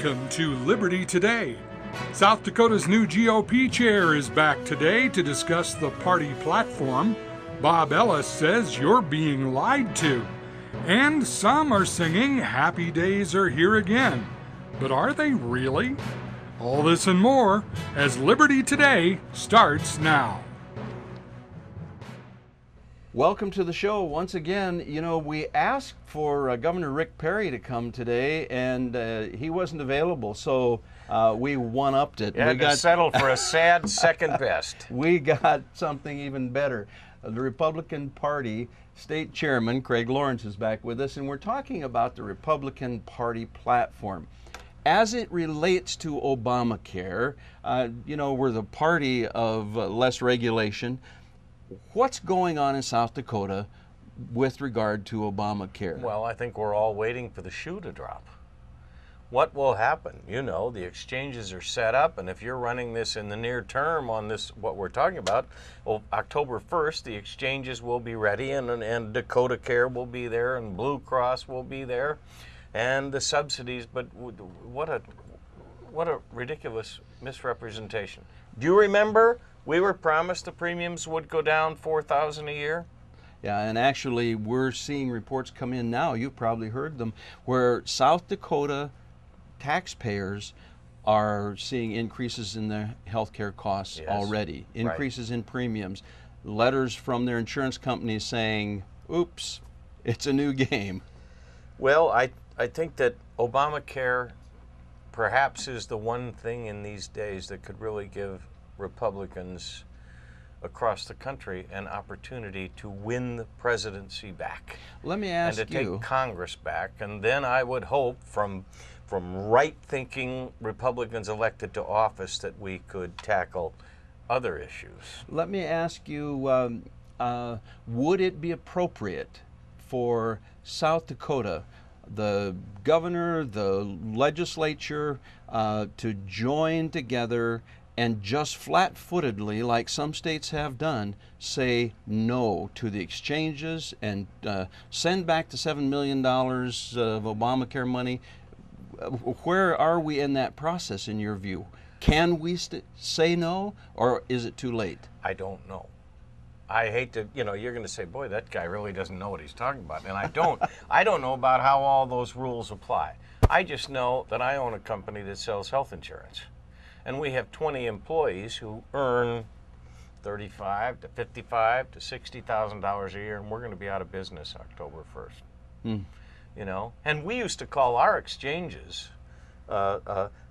Welcome to Liberty Today. South Dakota's new GOP chair is back today to discuss the party platform. Bob Ellis says you're being lied to. And some are singing happy days are here again. But are they really? All this and more as Liberty Today starts now. Welcome to the show. Once again, we asked for Governor Rick Perry to come today, and he wasn't available, so we one-upped it. We got settled for a sad second best. We got something even better. The Republican Party State Chairman, Craig Lawrence, is back with us, and we're talking about the Republican Party platform. As it relates to Obamacare, we're the party of less regulation. What's going on in South Dakota with regard to Obamacare? Well, I think we're all waiting for the shoe to drop. What will happen? The exchanges are set up, and if you're running this in the near term on this, what we're talking about, October 1st, the exchanges will be ready, and Dakota Care will be there, and Blue Cross will be there, and the subsidies. But what a ridiculous misrepresentation. Do you remember? We were promised the premiums would go down $4,000 a year. Yeah, and actually we're seeing reports come in now, you've probably heard them, where South Dakota taxpayers are seeing increases in their health care costs already, increases in premiums, letters from their insurance companies saying, oops, it's a new game. Well, I think that Obamacare perhaps is the one thing in these days that could really give Republicans across the country an opportunity to win the presidency back. Let me ask you. And to take Congress back. And then I would hope from right-thinking Republicans elected to office that we could tackle other issues. Let me ask you, would it be appropriate for South Dakota, the governor, the legislature, to join together and just flat-footedly, like some states have done, say no to the exchanges and send back the $7 million of Obamacare money? Where are we in that process, in your view? Can we say no, or is it too late? I don't know. I hate to, you're going to say, boy, that guy really doesn't know what he's talking about. And I don't. I don't know about how all those rules apply. I just know that I own a company that sells health insurance. And we have 20 employees who earn $35,000 to $55,000 to $60,000 a year, and we're going to be out of business October 1st. And we used to call our exchanges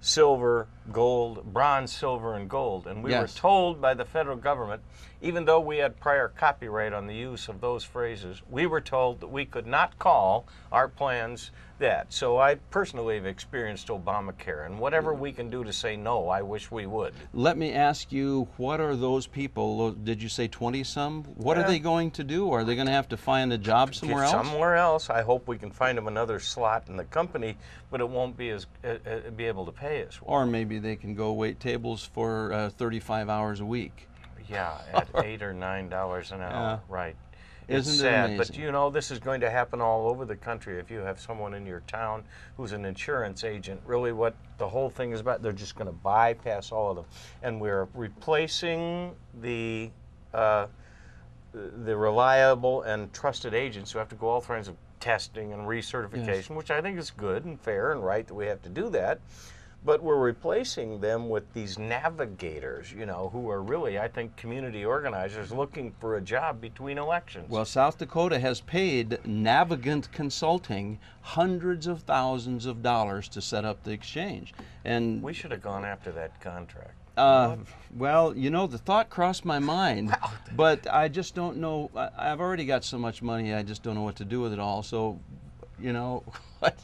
silver, gold, bronze, silver, and gold. And we were told by the federal government, even though we had prior copyright on the use of those phrases, we were told that we could not call our plans that. So I personally have experienced Obamacare, and whatever we can do to say no, I wish we would. Let me ask you, what are those people, did you say 20-some? What are they going to do? Are they going to have to find a job somewhere else? Somewhere else. I hope we can find them another slot in the company, but it won't be be able to pay us well. Or maybe they can go wait tables for 35 hours a week. Yeah, at $8 or $9 an hour, right. It's Isn't it sad, amazing? but this is going to happen all over the country. If you have someone in your town who's an insurance agent, really what the whole thing is about, they're just going to bypass all of them. And we're replacing the reliable and trusted agents who have to go all kinds of testing and recertification, which I think is good and fair and right that we have to do that. But we're replacing them with these navigators, who are really, I think, community organizers looking for a job between elections. Well, South Dakota has paid Navigant Consulting hundreds of thousands of dollars to set up the exchange. And we should have gone after that contract. Well, the thought crossed my mind, but I just don't know. I've already got so much money, I just don't know what to do with it all. So, what?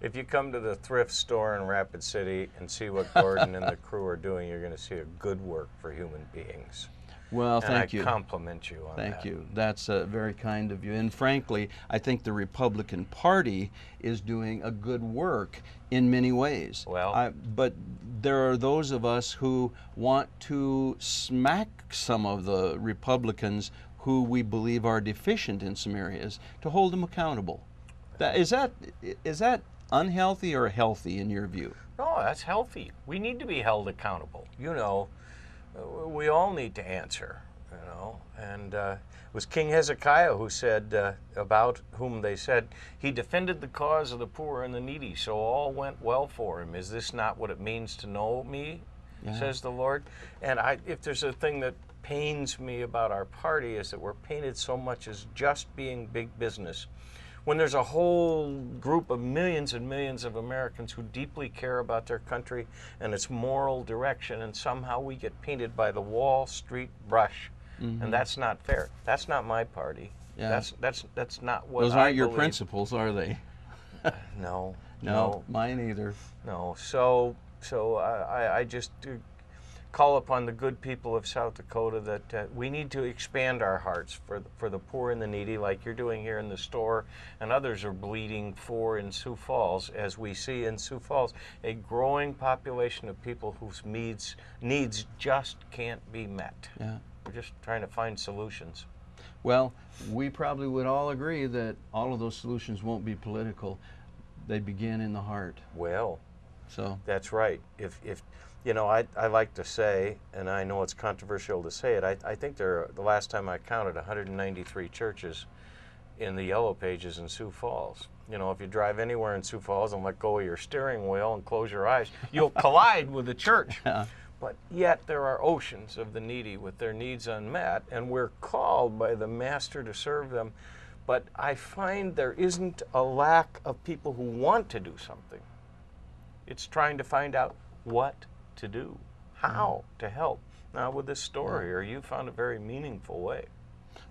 If you come to the thrift store in Rapid City and see what Gordon and the crew are doing, you're going to see a good work for human beings. Well, thank you. And I compliment you on that. Thank you. That's very kind of you. And frankly, I think the Republican Party is doing a good work in many ways. Well, but there are those of us who want to smack some of the Republicans who we believe are deficient in some areas to hold them accountable. Is that unhealthy or healthy in your view? No, that's healthy. We need to be held accountable. We all need to answer, And it was King Hezekiah who said, about whom they said, he defended the cause of the poor and the needy, so all went well for him. Is this not what it means to know me, says the Lord? And if there's a thing that pains me about our party is that we're painted so much as just being big business, when there's a whole group of millions and millions of Americans who deeply care about their country and its moral direction, and somehow we get painted by the Wall Street brush. And that's not fair. That's not my party. Yeah. That's not what Those I aren't your believe. principles, are they? No, mine either. no. So I just call upon the good people of South Dakota that we need to expand our hearts for the poor and the needy, like you're doing here in the store, and others are bleeding for in Sioux Falls, as we see in Sioux Falls a growing population of people whose needs just can't be met. Yeah. We're just trying to find solutions. Well, we probably would all agree that all of those solutions won't be political. They begin in the heart. Well, So that's right. If I like to say, and I know it's controversial to say it, I think the last time I counted 193 churches in the Yellow Pages in Sioux Falls. If you drive anywhere in Sioux Falls and let go of your steering wheel and close your eyes, you'll collide with a church. But yet there are oceans of the needy with their needs unmet, and we're called by the Master to serve them. But I find there isn't a lack of people who want to do something. It's trying to find out what to do, how to help. Now with this story here, you found a very meaningful way.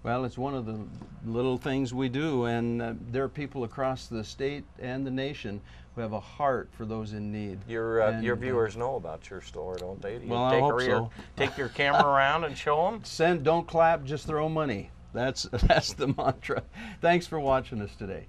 well, it's one of the little things we do, and there are people across the state and the nation who have a heart for those in need. Your viewers know about your store, don't they? You Well, I hope so. Take your camera around and show them? Don't clap, just throw money. That's the mantra. Thanks for watching us today.